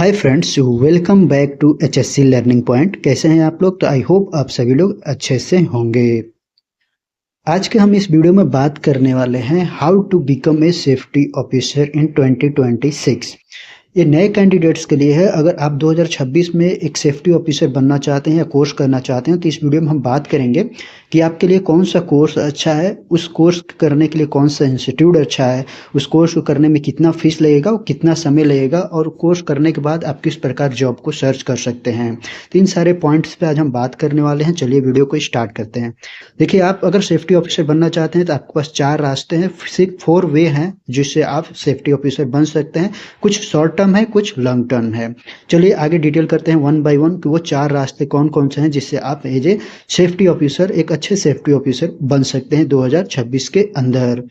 Hi friends, welcome back to HSC learning point. कैसे हैं आप लोग? तो आई होप आप सभी लोग अच्छे से होंगे। आज के हम इस वीडियो में बात करने वाले हैं how to become a safety officer in 2026। ये नए कैंडिडेट्स के लिए है। अगर आप 2026 में एक सेफ्टी ऑफिसर बनना चाहते हैं या कोर्स करना चाहते हैं तो इस वीडियो में हम बात करेंगे कि आपके लिए कौन सा कोर्स अच्छा है, उस कोर्स करने के लिए कौन सा इंस्टीट्यूट अच्छा है, उस कोर्स को करने में कितना फीस लगेगा और कितना समय लगेगा, और कोर्स करने के बाद आप किस प्रकार जॉब को सर्च कर सकते हैं। तो इन सारे पॉइंट्स पे आज हम बात करने वाले हैं। चलिए वीडियो को स्टार्ट करते हैं। देखिए, आप अगर सेफ्टी ऑफिसर बनना चाहते हैं तो आपके पास 4 रास्ते हैं, 4 वे हैं जिससे आप सेफ्टी ऑफिसर बन सकते हैं। कुछ शॉर्ट टर्म है, कुछ लॉन्ग टर्म है। चलिए आगे डिटेल करते हैं वन बाय वन कि वो 4 रास्ते कौन कौन से हैं जिससे आप एज ए सेफ्टी ऑफिसर, एक अच्छे सेफ्टी ऑफिसर बन सकते हैं 2026 के अंदर।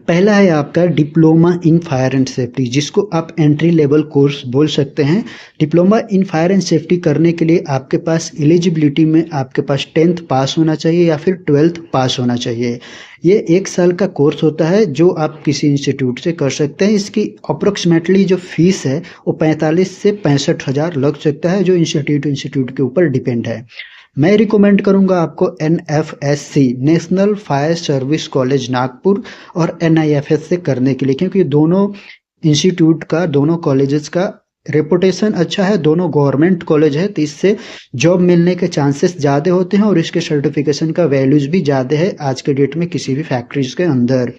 पहला है आपका diploma in fire and safety, जिसको आप एंट्री लेवल कोर्स बोल सकते हैं। Diploma in fire and safety करने के लिए आपके पास एलिजिबिलिटी में आपके पास 10th पास होना चाहिए या फिर 12th पास होना चाहिए। ये 1 साल का कोर्स होता है जो आप किसी इंस्टीट्यूट से कर सकते हैं। इसकी अप्रोक्सीमेटली जो फीस है वो 45 से 65 हज़ार लग सकता है, जो इंस्टीट्यूट के ऊपर डिपेंड है। मैं रिकमेंड करूंगा आपको NFSC, national fire service college Nagpur, और NIFS से करने के लिए, क्योंकि दोनों इंस्टीट्यूट का, दोनों कॉलेजेस का रेपुटेशन अच्छा है, दोनों गवर्नमेंट कॉलेज है, तो इससे जॉब मिलने के चांसेस ज़्यादा होते हैं और इसके सर्टिफिकेशन का वैल्यूज भी ज़्यादा है आज के डेट में किसी भी फैक्ट्रीज के अंदर।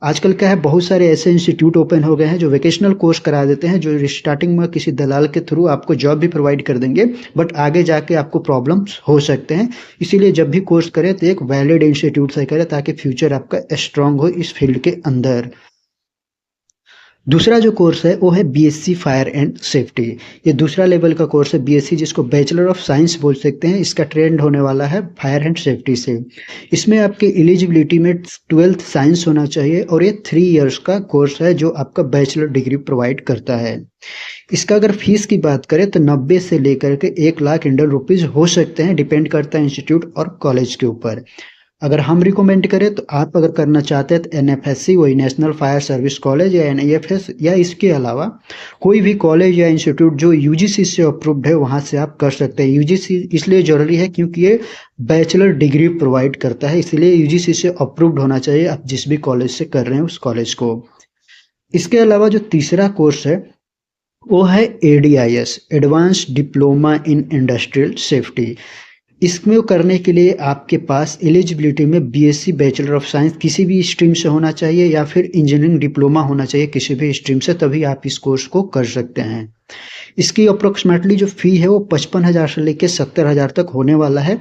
आजकल क्या है, बहुत सारे ऐसे इंस्टीट्यूट ओपन हो गए हैं जो वोकेशनल कोर्स करा देते हैं, जो स्टार्टिंग में किसी दलाल के थ्रू आपको जॉब भी प्रोवाइड कर देंगे, बट आगे जाके आपको प्रॉब्लम्स हो सकते हैं। इसीलिए जब भी कोर्स करें तो एक वैलिड इंस्टीट्यूट से करें ताकि फ्यूचर आपका स्ट्रांग हो इस फील्ड के अंदर। दूसरा जो कोर्स है वो है BSc फायर एंड सेफ्टी। ये दूसरा लेवल का कोर्स है BSc, जिसको बैचलर ऑफ साइंस बोल सकते हैं। इसका ट्रेंड होने वाला है फायर एंड सेफ्टी से। इसमें आपकी एलिजिबिलिटी में 12th साइंस होना चाहिए और ये 3 इयर्स का कोर्स है जो आपका बैचलर डिग्री प्रोवाइड करता है। इसका अगर फीस की बात करें तो 90 से लेकर के 1 लाख इंडियन रुपीज़ हो सकते हैं, डिपेंड करता है इंस्टीट्यूट और कॉलेज के ऊपर। अगर हम रिकमेंड करें तो आप अगर करना चाहते हैं तो NFSC, वही नेशनल फायर सर्विस कॉलेज, या NIFS, या इसके अलावा कोई भी कॉलेज या इंस्टीट्यूट जो UGC से अप्रूव्ड है वहाँ से आप कर सकते हैं। UGC इसलिए जरूरी है क्योंकि ये बैचलर डिग्री प्रोवाइड करता है, इसलिए UGC से अप्रूव्ड होना चाहिए आप जिस भी कॉलेज से कर रहे हैं उस कॉलेज को। इसके अलावा जो तीसरा कोर्स है वो है ADIS, advance diploma in industrial safety. इसमें करने के लिए आपके पास एलिजिबिलिटी में BSc बैचलर ऑफ साइंस किसी भी स्ट्रीम से होना चाहिए या फिर इंजीनियरिंग डिप्लोमा होना चाहिए किसी भी स्ट्रीम से, तभी आप इस कोर्स को कर सकते हैं। इसकी अप्रोक्सीमेटली जो फ़ी है वो 55,000 से लेकर 70,000 तक होने वाला है,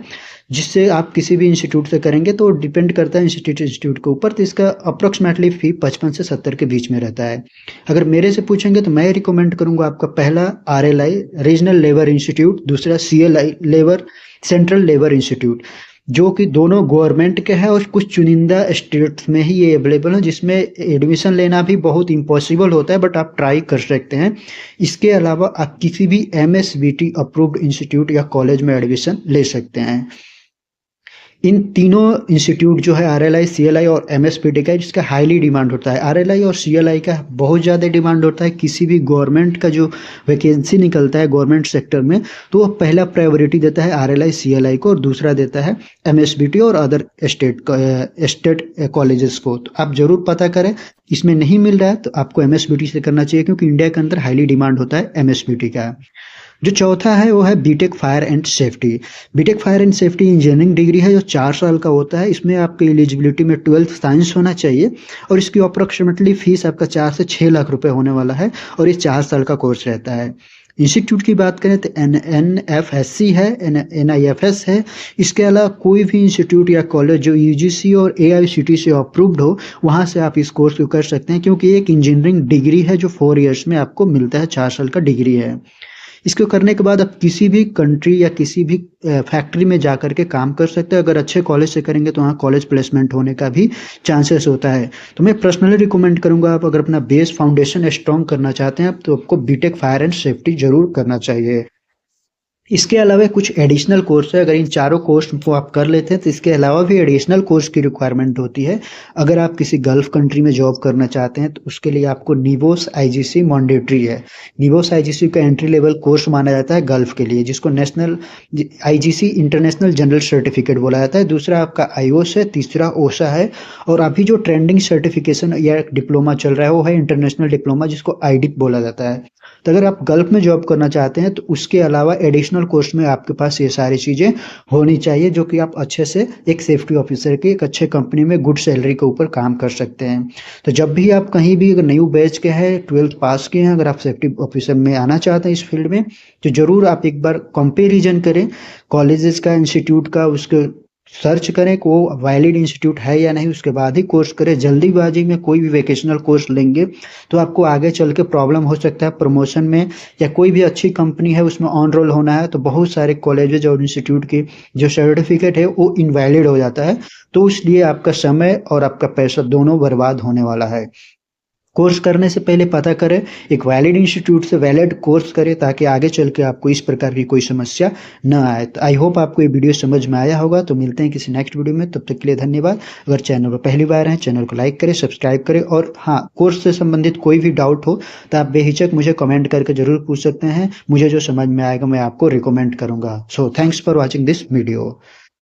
जिससे आप किसी भी इंस्टीट्यूट से करेंगे तो डिपेंड करता है इंस्टीट्यूट के ऊपर। तो इसका अप्रोक्सीमेटली फ़ी 55 से 70 के बीच में रहता है। अगर मेरे से पूछेंगे तो मैं रिकमेंड करूंगा आपका पहला RLI रीजनल लेबर इंस्टीट्यूट, दूसरा CLI labour central labour institute, जो कि दोनों गवर्नमेंट के हैं और कुछ चुनिंदा स्टेट्स में ही ये अवेलेबल है, जिसमें एडमिशन लेना भी बहुत इम्पॉसिबल होता है, बट आप ट्राई कर सकते हैं। इसके अलावा आप किसी भी MSBT अप्रूव्ड इंस्टीट्यूट या कॉलेज में एडमिशन ले सकते हैं। इन तीनों इंस्टीट्यूट जो है RLI, CLI और MSBT का, जिसका हाईली डिमांड होता है। RLI और CLI का बहुत ज़्यादा डिमांड होता है। किसी भी गवर्नमेंट का जो वैकेंसी निकलता है गवर्नमेंट सेक्टर में तो वो पहला प्रायोरिटी देता है RLI CLI को, और दूसरा देता है MSBT और अदर स्टेट कॉलेजेस को। तो आप ज़रूर पता करें, इसमें नहीं मिल रहा है तो आपको MSBT से करना चाहिए, क्योंकि इंडिया के अंदर हाईली डिमांड होता है MSBT का। जो चौथा है वो है BTech fire and safety. BTech fire and safety engineering degree है जो 4 साल का होता है। इसमें आपकी एलिजिबिलिटी में 12th साइंस होना चाहिए और इसकी अप्रोक्सीमेटली फीस आपका 4 से 6 लाख रुपए होने वाला है, और ये 4 साल का कोर्स रहता है। इंस्टीट्यूट की बात करें तो NFSC है, NIFS है। इसके अलावा कोई भी इंस्टीट्यूट या कॉलेज जो UGC और AICTE से अप्रूव्ड हो वहाँ से आप इस कोर्स को कर सकते हैं, क्योंकि एक इंजीनियरिंग डिग्री है जो 4 इयर्स में आपको मिलता है, 4 साल का डिग्री है। इसको करने के बाद आप किसी भी कंट्री या किसी भी फैक्ट्री में जा कर के काम कर सकते हैं। अगर अच्छे कॉलेज से करेंगे तो वहाँ कॉलेज प्लेसमेंट होने का भी चांसेस होता है। तो मैं पर्सनली रिकमेंड करूँगा, आप अगर अपना बेस फाउंडेशन स्ट्रॉन्ग करना चाहते हैं तो आपको BTech फायर एंड सेफ्टी जरूर करना चाहिए। इसके अलावा कुछ एडिशनल कोर्स है, अगर इन चारों कोर्स को आप कर लेते हैं तो इसके अलावा भी एडिशनल कोर्स की रिक्वायरमेंट होती है। अगर आप किसी गल्फ कंट्री में जॉब करना चाहते हैं तो उसके लिए आपको निवोस आईजीसी मैंडेटरी है। निवोस आईजीसी का एंट्री लेवल कोर्स माना जाता है गल्फ के लिए, जिसको national IGC international general certificate बोला जाता है। दूसरा आपका आईओस है, तीसरा ओसा है, और अभी जो ट्रेंडिंग सर्टिफिकेशन या डिप्लोमा चल रहा है वो है इंटरनेशनल डिप्लोमा, जिसको आईडिप बोला जाता है। तो अगर आप गल्फ में जॉब करना चाहते हैं तो उसके अलावा एडिशनल कोर्स में आपके पास ये सारी चीज़ें होनी चाहिए, जो कि आप अच्छे से एक सेफ्टी ऑफिसर की एक अच्छे कंपनी में गुड सैलरी के ऊपर काम कर सकते हैं। तो जब भी आप कहीं भी अगर न्यू बैच के हैं, 12th पास किए हैं, अगर आप सेफ्टी ऑफिसर में आना चाहते हैं इस फील्ड में, तो ज़रूर आप एक बार कंपेरिजन करें कॉलेजेस का, इंस्टीट्यूट का, उसके सर्च करें कि वो वैलिड इंस्टीट्यूट है या नहीं, उसके बाद ही कोर्स करें। जल्दीबाजी में कोई भी वोकेशनल कोर्स लेंगे तो आपको आगे चल के प्रॉब्लम हो सकता है प्रमोशन में, या कोई भी अच्छी कंपनी है उसमें ऑन रोल होना है तो बहुत सारे कॉलेजेज और इंस्टीट्यूट की जो सर्टिफिकेट है वो इनवैलिड हो जाता है। तो इसलिए आपका समय और आपका पैसा दोनों बर्बाद होने वाला है। कोर्स करने से पहले पता करें, एक वैलिड इंस्टीट्यूट से वैलिड कोर्स करें, ताकि आगे चल के आपको इस प्रकार की कोई समस्या न आए। तो आई होप आपको ये वीडियो समझ में आया होगा। तो मिलते हैं किसी नेक्स्ट वीडियो में, तब तक के लिए धन्यवाद। अगर चैनल पर पहली बार हैं, चैनल को लाइक करें, सब्सक्राइब करें, और हाँ, कोर्स से संबंधित कोई भी डाउट हो तो आप बेहिचक मुझे कमेंट करके जरूर पूछ सकते हैं। मुझे जो समझ में आएगा मैं आपको रिकमेंड करूँगा। So thanks for watching this video.